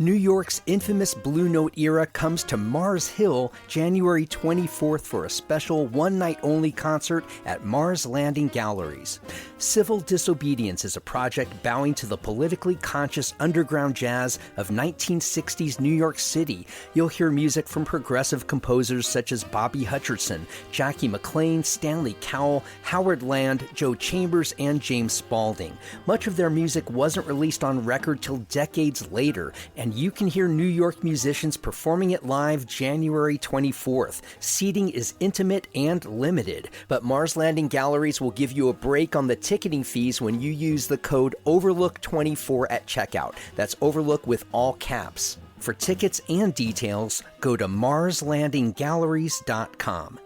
New York's infamous Blue Note era comes to Mars Hill January 24th for a special one-night-only concert at Mars Landing Galleries. Civil Disobedience is a project bowing to the politically conscious underground jazz of 1960s New York City. You'll hear music from progressive composers such as Bobby Hutcherson, Jackie McLean, Stanley Cowell, Howard Land, Joe Chambers, and James Spaulding. Much of their music wasn't released on record till decades later, and you can hear New York musicians performing it live January 24th. Seating is intimate and limited, but Mars Landing Galleries will give you a break on the ticketing fees when you use the code OVERLOOK24 at checkout. That's OVERLOOK with all caps. For tickets and details, go to marslandinggalleries.com.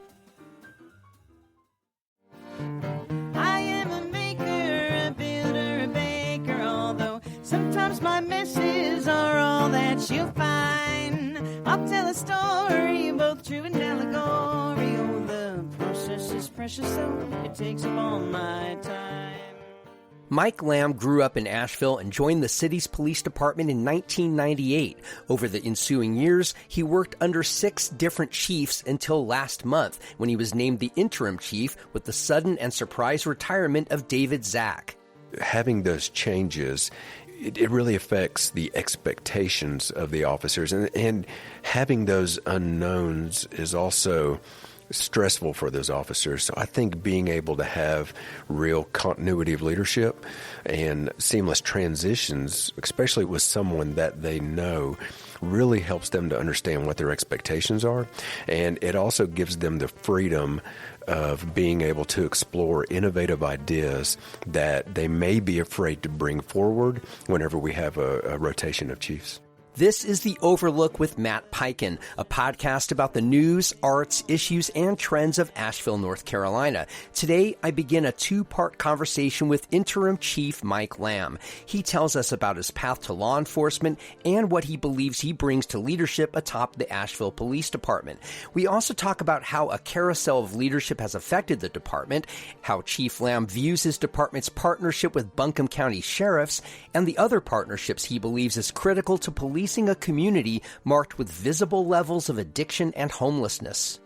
I am a maker, a builder, a baker, although sometimes my messes are all that you'll find. I'll tell a story, both true and allegory. Oh, the process is precious, so it takes up all my time. Mike Lamb grew up in Asheville and joined the city's police department in 1998. Over the ensuing years, he worked under 6 different chiefs until last month, when he was named the interim chief with the sudden and surprise retirement of David Zack. Having those changes, it really affects the expectations of the officers, and having those unknowns is also stressful for those officers. So I think being able to have real continuity of leadership and seamless transitions, especially with someone that they know, really helps them to understand what their expectations are. And it also gives them the freedom of being able to explore innovative ideas that they may be afraid to bring forward whenever we have a rotation of chiefs. This is The Overlook with Matt Peiken, a podcast about the news, arts, issues, and trends of Asheville, North Carolina. Today, I begin a 2-part conversation with Interim Chief Mike Lamb. He tells us about his path to law enforcement and what he believes he brings to leadership atop the Asheville Police Department. We also talk about how a carousel of leadership has affected the department, how Chief Lamb views his department's partnership with Buncombe County Sherriffs, and the other partnerships he believes is critical to policing a community marked with visible levels of addiction and homelessness.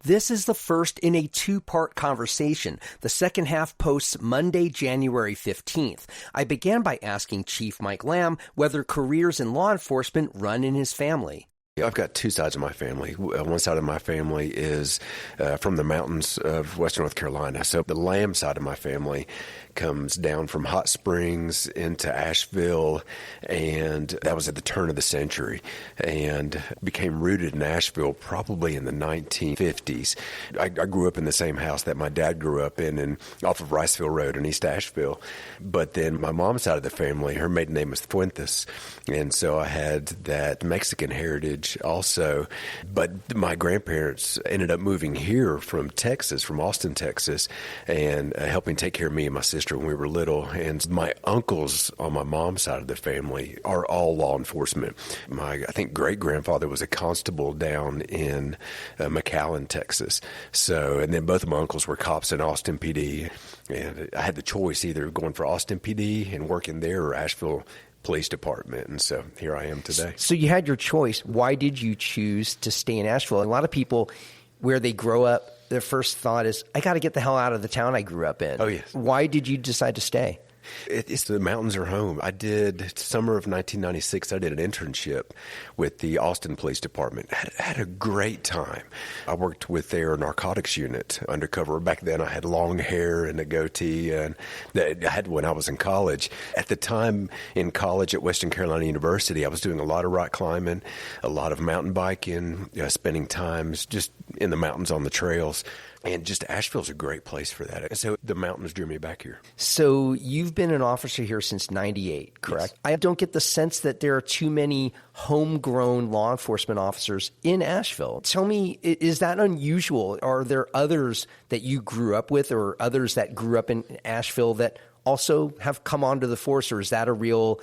This is the first in a 2-part conversation. The second half posts Monday, January 15th. I began by asking Chief Mike Lamb whether careers in law enforcement run in his family. I've got 2 sides of my family. One side of my family is from the mountains of western North Carolina. So the Lamb side of my family comes down from Hot Springs into Asheville, and that was at the turn of the century, and became rooted in Asheville probably in the 1950s. I grew up in the same house that my dad grew up in off of Riceville Road in East Asheville. But then my mom's side of the family, her maiden name was Fuentes, and so I had that Mexican heritage also. But my grandparents ended up moving here from Texas, from Austin, Texas, and helping take care of me and my sister when we were little. And my uncles on my mom's side of the family are all law enforcement. I think great-grandfather was a constable down in McAllen, Texas. So, and then both of my uncles were cops in Austin PD. And I had the choice either going for Austin PD and working there or Asheville Police Department. And so here I am today. So you had your choice. Why did you choose to stay in Asheville? A lot of people, where they grow up, their first thought is, I got to get the hell out of the town I grew up in. Oh, yes. Why did you decide to stay? It's the mountains are home. I did, summer of 1996, I did an internship with the Austin Police Department. Had a great time. I worked with their narcotics unit undercover. Back then I had long hair and a goatee, and I had when I was in college. At the time in college at Western Carolina University, I was doing a lot of rock climbing, a lot of mountain biking, spending times just in the mountains on the trails. And just Asheville's a great place for that. And so the mountains drew me back here. So you've been an officer here since 98, correct? Yes. I don't get the sense that there are too many homegrown law enforcement officers in Asheville. Tell me, is that unusual? Are there others that you grew up with or others that grew up in Asheville that also have come onto the force, or is that a real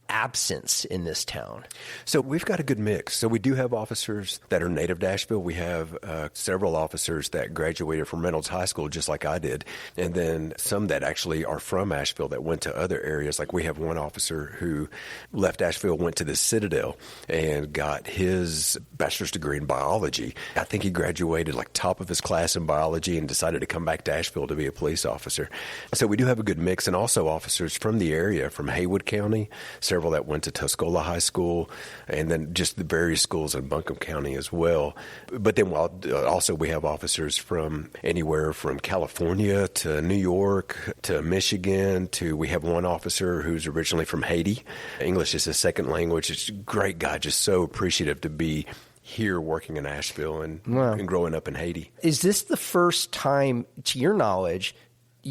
absence in this town? So we've got a good mix. So we do have officers that are native to Asheville. We have several officers that graduated from Reynolds High School, just like I did, and then some that actually are from Asheville that went to other areas. Like we have one officer who left Asheville, went to the Citadel, and got his bachelor's degree in biology. I think he graduated like top of his class in biology and decided to come back to Asheville to be a police officer. So we do have a good mix, and also officers from the area, from Haywood County, several that went to Tuscola High School, and then just the various schools in Buncombe County as well. But then also we have officers from anywhere from California to New York to Michigan we have one officer who's originally from Haiti. English is his second language. It's a great guy, just so appreciative to be here working in Asheville and growing up in Haiti. Is this the first time, to your knowledge,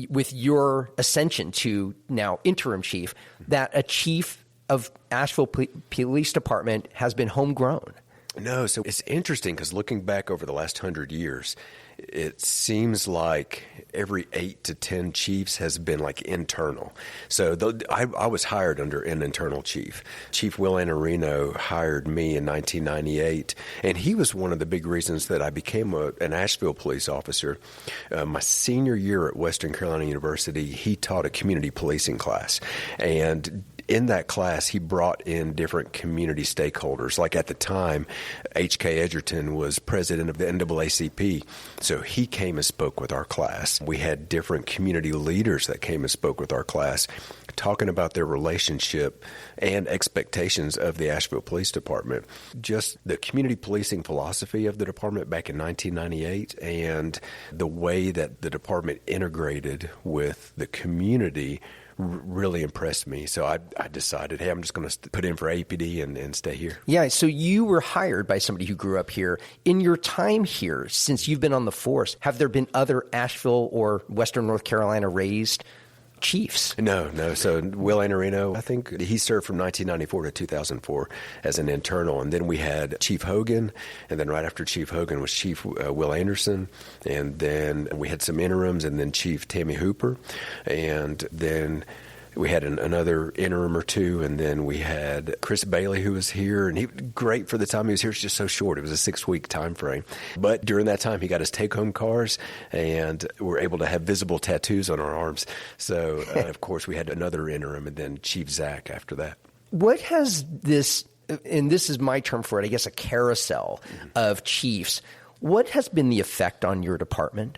with your ascension to now interim chief, that a chief of Asheville Police Department has been homegrown? No, so it's interesting because looking back over the last 100 years, it seems like every 8 to 10 chiefs has been like internal. So I was hired under an internal chief. Chief Will Anarino hired me in 1998, and he was one of the big reasons that I became an Asheville police officer. My senior year at Western Carolina University, he taught a community policing class, and in that class, he brought in different community stakeholders. Like at the time, H.K. Edgerton was president of the NAACP, so he came and spoke with our class. We had different community leaders that came and spoke with our class, talking about their relationship and expectations of the Asheville Police Department. Just the community policing philosophy of the department back in 1998 and the way that the department integrated with the community really impressed me. So I decided, hey, I'm just going to put in for APD and stay here. Yeah, so you were hired by somebody who grew up here. In your time here, since you've been on the force, have there been other Asheville or Western North Carolina raised chiefs? No. So Will Anarino, I think he served from 1994 to 2004 as an internal. And then we had Chief Hogan, and then right after Chief Hogan was Chief Will Anderson. And then we had some interims, and then Chief Tammy Hooper. And then we had another interim or two, and then we had Chris Bailey, who was here, and he was great for the time he was here. It's just so short. It was a 6-week time frame. But during that time, he got his take-home cars, and we're able to have visible tattoos on our arms. So, of course, we had another interim, and then Chief Zack after that. What has this, and this is my term for it, I guess a carousel of chiefs, what has been the effect on your department?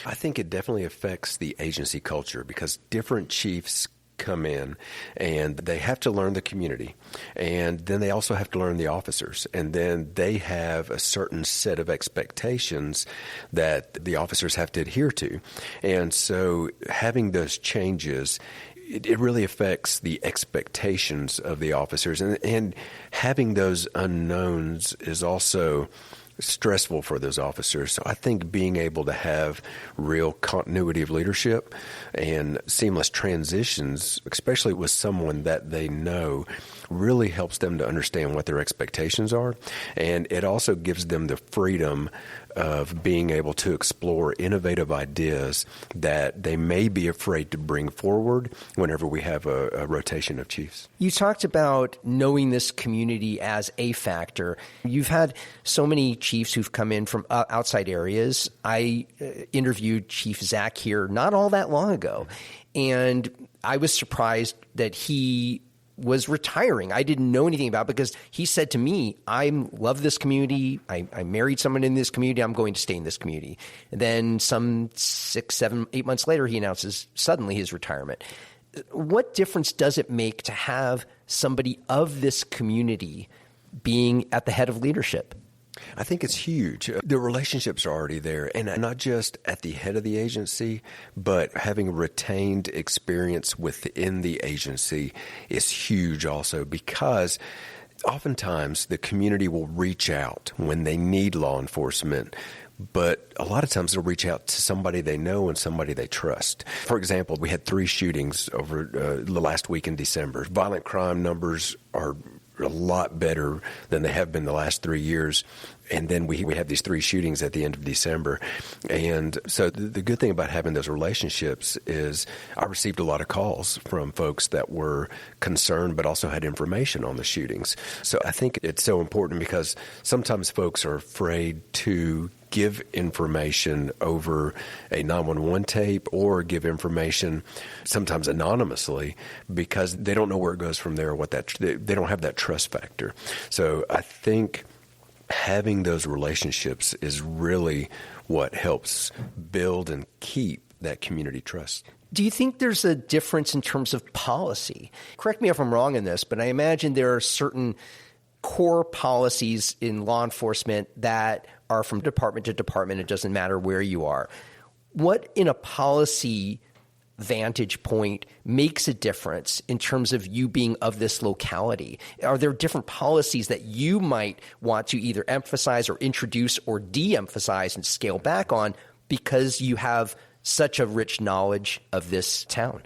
I think it definitely affects the agency culture because different chiefs come in and they have to learn the community, and then they also have to learn the officers, and then they have a certain set of expectations that the officers have to adhere to. And so having those changes, it really affects the expectations of the officers, and having those unknowns is also stressful for those officers. So I think being able to have real continuity of leadership and seamless transitions, especially with someone that they know, really helps them to understand what their expectations are. And it also gives them the freedom of being able to explore innovative ideas that they may be afraid to bring forward whenever we have a rotation of chiefs. You talked about knowing this community as a factor. You've had so many chiefs who've come in from outside areas. I interviewed Chief Zack here not all that long ago, and I was surprised that he was retiring. I didn't know anything about it because he said to me, I love this community. I married someone in this community. I'm going to stay in this community. And then some 6, 7, 8 months later, he announces suddenly his retirement. What difference does it make to have somebody of this community being at the head of leadership? I think it's huge. The relationships are already there, and not just at the head of the agency, but having retained experience within the agency is huge also, because oftentimes the community will reach out when they need law enforcement, but a lot of times they'll reach out to somebody they know and somebody they trust. For example, we had 3 shootings over the last week in December. Violent crime numbers are a lot better than they have been the last 3 years. And then we have these 3 shootings at the end of December. And so the good thing about having those relationships is I received a lot of calls from folks that were concerned but also had information on the shootings. So I think it's so important because sometimes folks are afraid to give information over a 911 tape or give information sometimes anonymously because they don't know where it goes from there, they don't have that trust factor. So I think having those relationships is really what helps build and keep that community trust. Do you think there's a difference in terms of policy? Correct me if I'm wrong in this, but I imagine there are certain core policies in law enforcement that are from department to department. It doesn't matter where you are. What in a policy vantage point makes a difference in terms of you being of this locality? Are there different policies that you might want to either emphasize or introduce or de-emphasize and scale back on because you have such a rich knowledge of this town?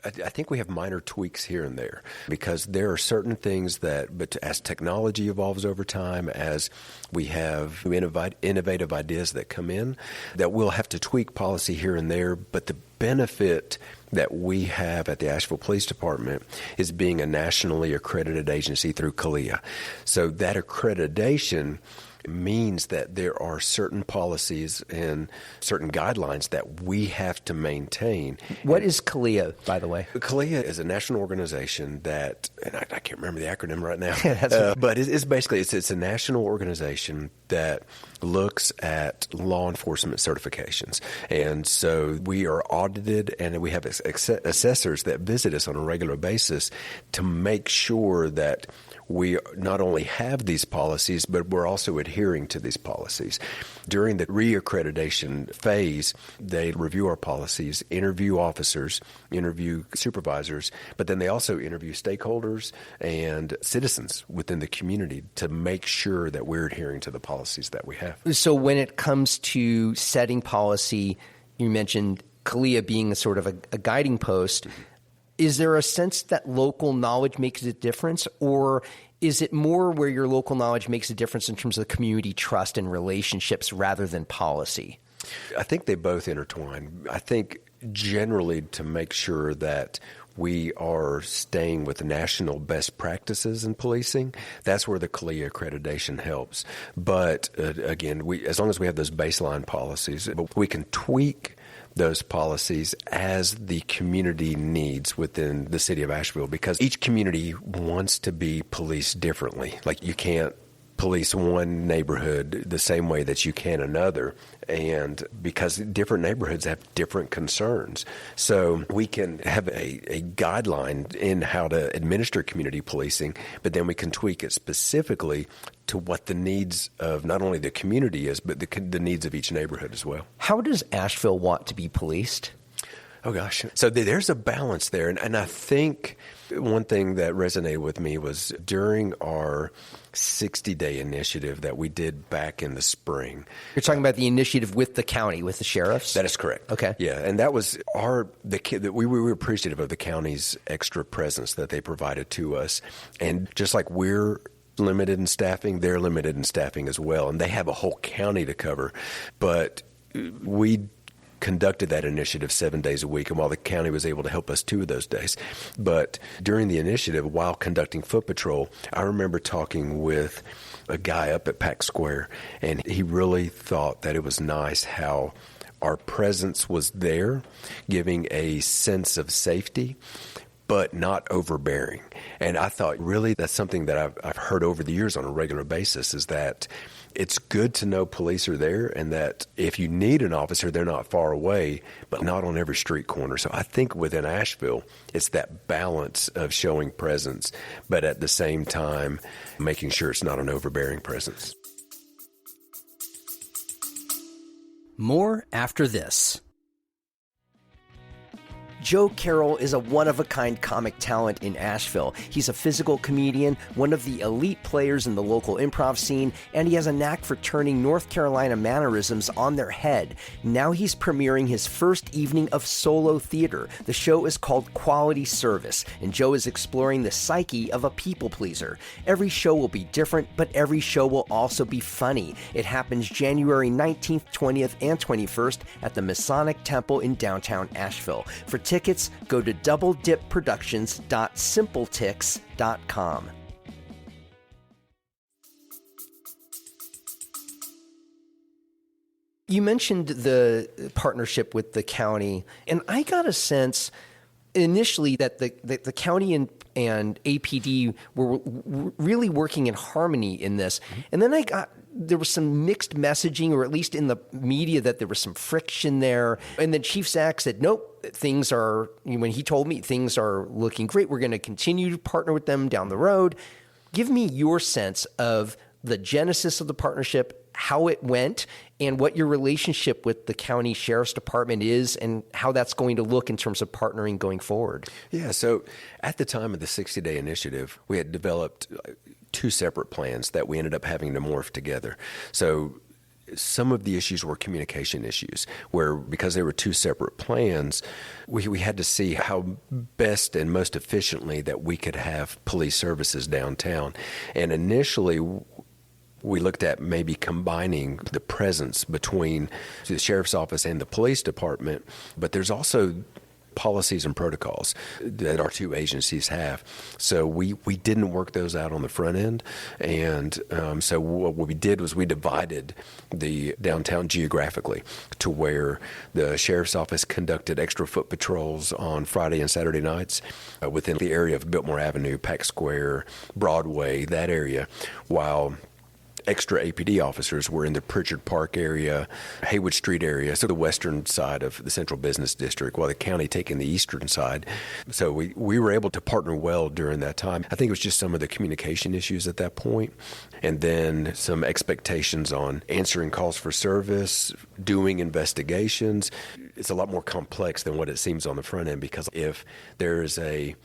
I think we have minor tweaks here and there because there are certain things but as technology evolves over time, as we have innovative ideas that come in, that we'll have to tweak policy here and there. But the benefit that we have at the Asheville Police Department is being a nationally accredited agency through CALEA. So that accreditation means that there are certain policies and certain guidelines that we have to maintain. What is CALEA, by the way? CALEA is a national organization that, and I can't remember the acronym right now, but it's basically it's a national organization that looks at law enforcement certifications. And so we are audited and we have assessors that visit us on a regular basis to make sure that we not only have these policies, but we're also adhering to these policies. During the reaccreditation phase, they review our policies, interview officers, interview supervisors, but then they also interview stakeholders and citizens within the community to make sure that we're adhering to the policies that we have. So when it comes to setting policy, you mentioned CALEA being a sort of a guiding post. Is there a sense that local knowledge makes a difference, or is it more where your local knowledge makes a difference in terms of the community trust and relationships rather than policy? I think they both intertwine. I think generally to make sure that we are staying with national best practices in policing, that's where the CALEA accreditation helps. But again, as long as we have those baseline policies, we can tweak those policies as the community needs within the city of Asheville, because each community wants to be policed differently. Like you can't police one neighborhood the same way that you can another, and because different neighborhoods have different concerns. So we can have a guideline in how to administer community policing, but then we can tweak it specifically to what the needs of not only the community is, but the needs of each neighborhood as well. How does Asheville want to be policed? Oh, gosh. So there's a balance there. And I think one thing that resonated with me was during our 60-day initiative that we did back in the spring. You're talking about the initiative with the county, with the sheriffs? That is correct. Okay. Yeah, and that was we were appreciative of the county's extra presence that they provided to us. And just like we're limited in staffing, they're limited in staffing as well. And they have a whole county to cover. But we conducted that initiative 7 days a week, and while the county was able to help us 2 of those days. But during the initiative, while conducting foot patrol, I remember talking with a guy up at Pack Square, and he really thought that it was nice how our presence was there, giving a sense of safety, but not overbearing. And I thought, really, that's something that I've heard over the years on a regular basis, is that it's good to know police are there, and that if you need an officer, they're not far away, but not on every street corner. So I think within Asheville, it's that balance of showing presence, but at the same time, making sure it's not an overbearing presence. More after this. Joe Carroll is a one-of-a-kind comic talent in Asheville. He's a physical comedian, one of the elite players in the local improv scene, and he has a knack for turning North Carolina mannerisms on their head. Now he's premiering his first evening of solo theater. The show is called Quality Service, and Joe is exploring the psyche of a people pleaser. Every show will be different, but every show will also be funny. It happens January 19th, 20th, and 21st at the Masonic Temple in downtown Asheville. For tickets, go to doubledipproductions.simpletix.com. You mentioned the partnership with the county, and I got a sense initially that the county and APD were really working in harmony in this. And then there was some mixed messaging, or at least in the media, that there was some friction there. And then Chief Zack said, nope, when he told me things are looking great, we're going to continue to partner with them down the road. Give me your sense of the genesis of the partnership, how it went, and what your relationship with the county sheriff's department is, and how that's going to look in terms of partnering going forward. Yeah, so at the time of the 60-day initiative, we had developed two separate plans that we ended up having to morph together. So some of the issues were communication issues, where because they were two separate plans, we had to see how best and most efficiently that we could have police services downtown. And initially, we looked at maybe combining the presence between the sheriff's office and the police department, but there's also policies and protocols that our two agencies have. So we didn't work those out on the front end. And so what we did was we divided the downtown geographically to where the sheriff's office conducted extra foot patrols on Friday and Saturday nights within the area of Biltmore Avenue, Pack Square, Broadway, that area, while extra APD officers were in the Pritchard Park area, Haywood Street area, so the western side of the central business district, while the county taking the eastern side. So we were able to partner well during that time. I think it was just some of the communication issues at that point, and then some expectations on answering calls for service, doing investigations. It's a lot more complex than what it seems on the front end, because if there's a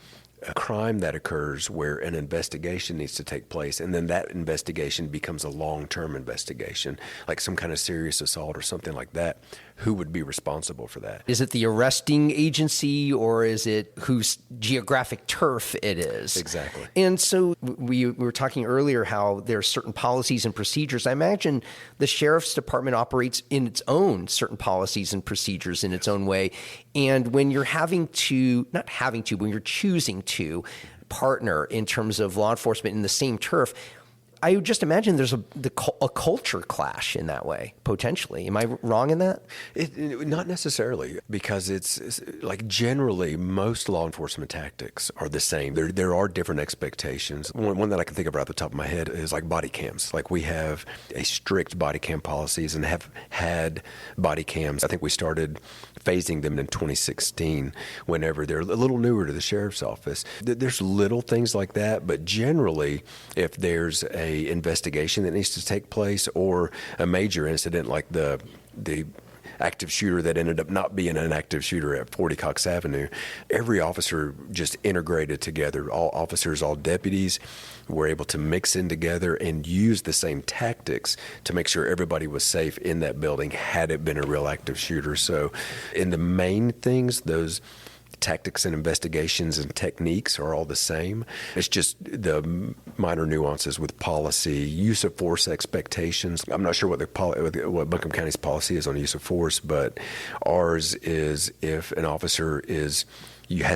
crime that occurs where an investigation needs to take place, and then that investigation becomes a long-term investigation, like some kind of serious assault or something like that, who would be responsible for that? Is it the arresting agency, or is it whose geographic turf it is? Exactly. And so we were talking earlier how there are certain policies and procedures. I imagine the sheriff's department operates in its own certain policies and procedures in its own way. And when you're when you're choosing to partner in terms of law enforcement in the same turf, I would just imagine there's a culture clash in that way, potentially. Am I wrong in that? Not necessarily, because it's like generally most law enforcement tactics are the same. There are different expectations. One that I can think of right off the top of my head is like body cams. Like we have a strict body cam policies and have had body cams. I think we started phasing them in 2016 whenever they're a little newer to the sheriff's office. There's little things like that, but generally if there's a investigation that needs to take place or a major incident like the active shooter that ended up not being an active shooter at 40 Cox Avenue, every officer just integrated together. All officers, all deputies were able to mix in together and use the same tactics to make sure everybody was safe in that building had it been a real active shooter. So in the main things, those tactics and investigations and techniques are all the same. It's just the minor nuances with policy, use of force expectations. I'm not sure what Buncombe County's policy is on use of force, but ours is if an officer has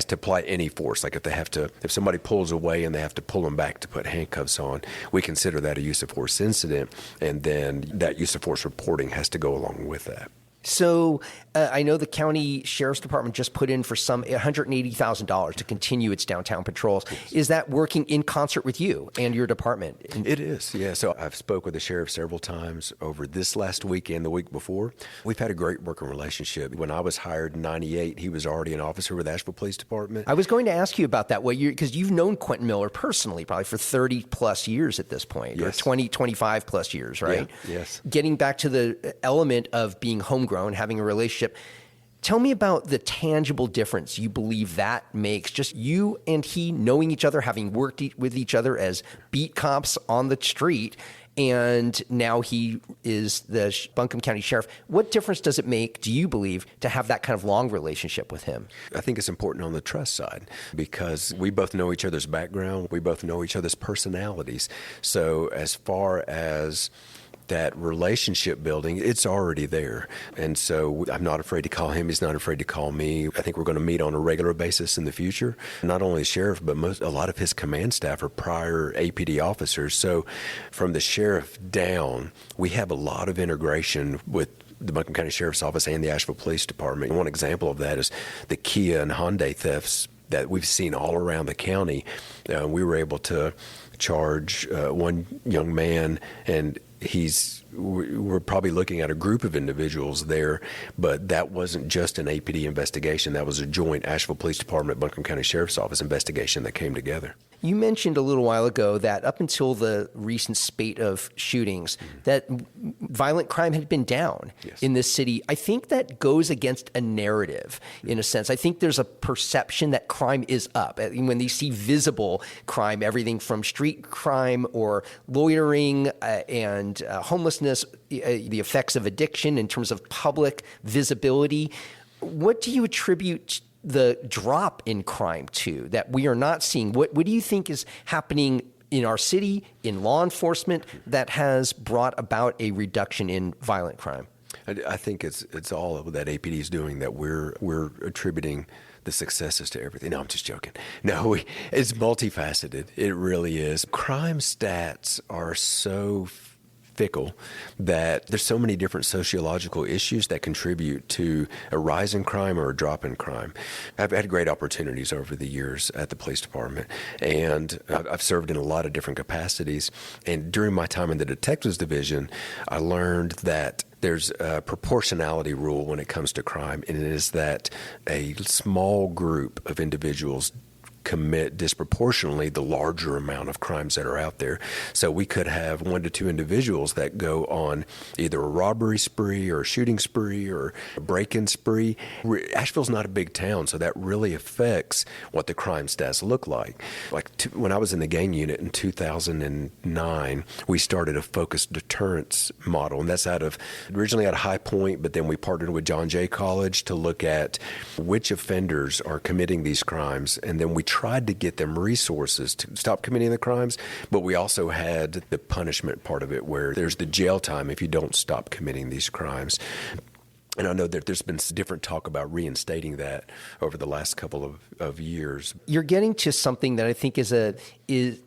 to apply any force. Like if somebody pulls away and they have to pull them back to put handcuffs on, we consider that a use of force incident, and then that use of force reporting has to go along with that. So I know the county sheriff's department just put in for some $180,000 to continue its downtown patrols. Yes. Is that working in concert with you and your department? It is, yeah. So I've spoke with the sheriff several times over this last week and the week before. We've had a great working relationship. When I was hired in 98, he was already an officer with Asheville Police Department. I was going to ask you about that, because you've known Quentin Miller personally probably for 30 plus years at this point, yes. Or 20, 25 plus years, right? Yeah. Yes. Getting back to the element of being homegrown, having a relationship, Tell me about the tangible difference you believe that makes, just you and he knowing each other, having worked with each other as beat cops on the street, and now he is the Buncombe County Sheriff. What difference does it make, do you believe, to have that kind of long relationship with him? I think it's important on the trust side because we both know each other's background. We both know each other's personalities. So as far as that relationship building, it's already there. And so I'm not afraid to call him. He's not afraid to call me. I think we're going to meet on a regular basis in the future. Not only the sheriff, but a lot of his command staff are prior APD officers. So from the sheriff down, we have a lot of integration with the Buncombe County Sheriff's Office and the Asheville Police Department. One example of that is the Kia and Hyundai thefts that we've seen all around the county. We were able to charge one young man, and we're probably looking at a group of individuals there, but that wasn't just an APD investigation. That was a joint Asheville Police Department, Buncombe County Sheriff's Office investigation that came together. You mentioned a little while ago that up until the recent spate of shootings, that violent crime had been down in this city. I think that goes against a narrative in a sense. I think there's a perception that crime is up. When they see visible crime, everything from street crime or loitering and homelessness, the effects of addiction in terms of public visibility. What do you attribute the drop in crime to that we are not seeing? What do you think is happening in our city, in law enforcement, that has brought about a reduction in violent crime? I think it's all of that APD is doing, that we're attributing the successes to everything. No, I'm just joking. No, it's multifaceted. It really is. Crime stats are so fickle that there's so many different sociological issues that contribute to a rise in crime or a drop in crime. I've had great opportunities over the years at the police department, and I've served in a lot of different capacities. And during my time in the detectives division, I learned that there's a proportionality rule when it comes to crime, and it is that a small group of individuals commit disproportionately the larger amount of crimes that are out there. So we could have 1 to 2 individuals that go on either a robbery spree or a shooting spree or a break-in spree. Asheville's not a big town, so that really affects what the crime stats look like. When I was in the gang unit in 2009, we started a focused deterrence model, and that's originally out of High Point, but then we partnered with John Jay College to look at which offenders are committing these crimes, and then we tried to get them resources to stop committing the crimes, but we also had the punishment part of it where there's the jail time if you don't stop committing these crimes. And I know that there's been different talk about reinstating that over the last couple of years. You're getting to something that I think is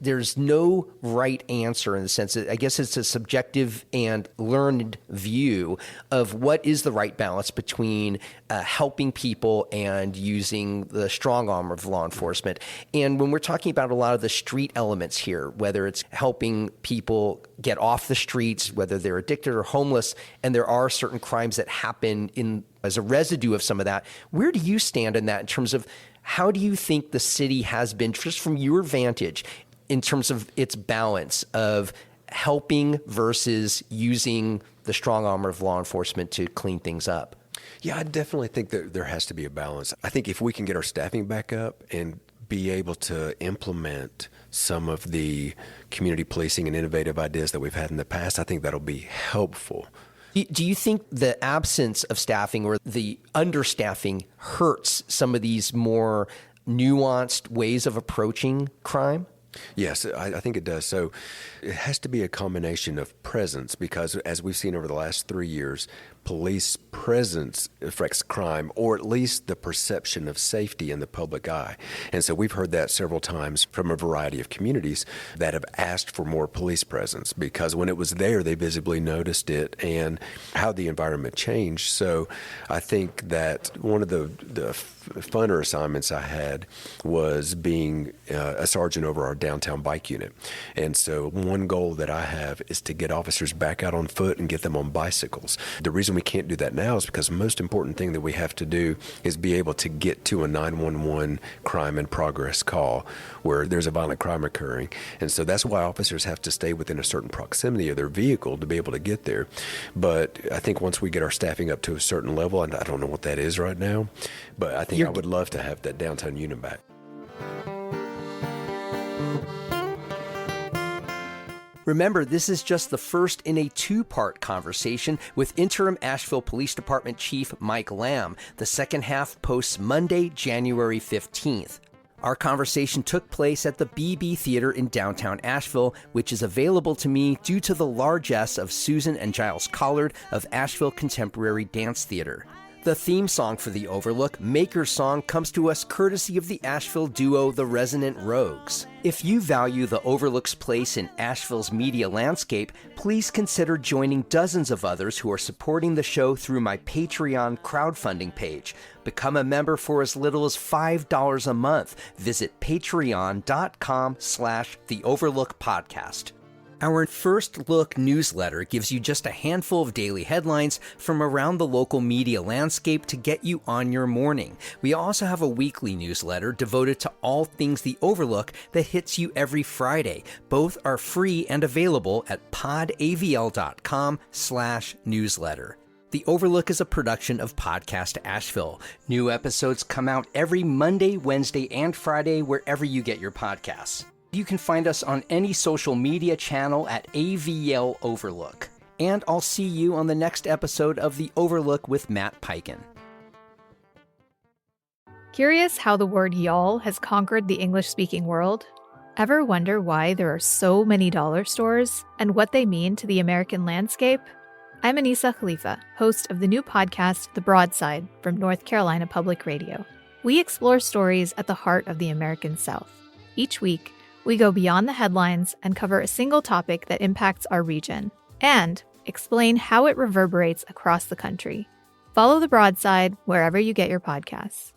there's no right answer in the sense that I guess it's a subjective and learned view of what is the right balance between helping people and using the strong arm of law enforcement. And when we're talking about a lot of the street elements here, whether it's helping people get off the streets, whether they're addicted or homeless, and there are certain crimes that happen as a residue of some of that, where do you stand in that in terms of how do you think the city has been, just from your vantage, in terms of its balance of helping versus using the strong arm of law enforcement to clean things up? Yeah, I definitely think that there has to be a balance. I think if we can get our staffing back up and be able to implement some of the community policing and innovative ideas that we've had in the past, I think that'll be helpful. Do you think the absence of staffing or the understaffing hurts some of these more nuanced ways of approaching crime? Yes, I think it does. So it has to be a combination of presence because, as we've seen over the last 3 years, police presence affects crime, or at least the perception of safety in the public eye. And so we've heard that several times from a variety of communities that have asked for more police presence because when it was there, they visibly noticed it and how the environment changed. So I think that one of the funner assignments I had was being a sergeant over our downtown bike unit. And so one goal that I have is to get officers back out on foot and get them on bicycles. The reason we can't do that now is because the most important thing that we have to do is be able to get to a 911 crime in progress call where there's a violent crime occurring. And so that's why officers have to stay within a certain proximity of their vehicle to be able to get there. But I think once we get our staffing up to a certain level, and I don't know what that is right now, but I think I would love to have that downtown unit back. Remember, this is just the first in a two-part conversation with Interim Asheville Police Department Chief Mike Lamb. The second half posts Monday, January 15th. Our conversation took place at the BB Theater in downtown Asheville, which is available to me due to the largesse of Susan and Giles Collard of Asheville Contemporary Dance Theater. The theme song for The Overlook, Maker's Song, comes to us courtesy of the Asheville duo The Resonant Rogues. If you value The Overlook's place in Asheville's media landscape, please consider joining dozens of others who are supporting the show through my Patreon crowdfunding page. Become a member for as little as $5 a month. Visit patreon.com/The Overlook Podcast. Our First Look newsletter gives you just a handful of daily headlines from around the local media landscape to get you on your morning. We also have a weekly newsletter devoted to all things The Overlook that hits you every Friday. Both are free and available at podavl.com/newsletter. The Overlook is a production of Podcast Asheville. New episodes come out every Monday, Wednesday, and Friday wherever you get your podcasts. You can find us on any social media channel at AVL Overlook. And I'll see you on the next episode of The Overlook with Matt Piken. Curious how the word y'all has conquered the English-speaking world? Ever wonder why there are so many dollar stores and what they mean to the American landscape? I'm Anissa Khalifa, host of the new podcast, The Broadside, from North Carolina Public Radio. We explore stories at the heart of the American South. Each week, we go beyond the headlines and cover a single topic that impacts our region and explain how it reverberates across the country. Follow The Broadside wherever you get your podcasts.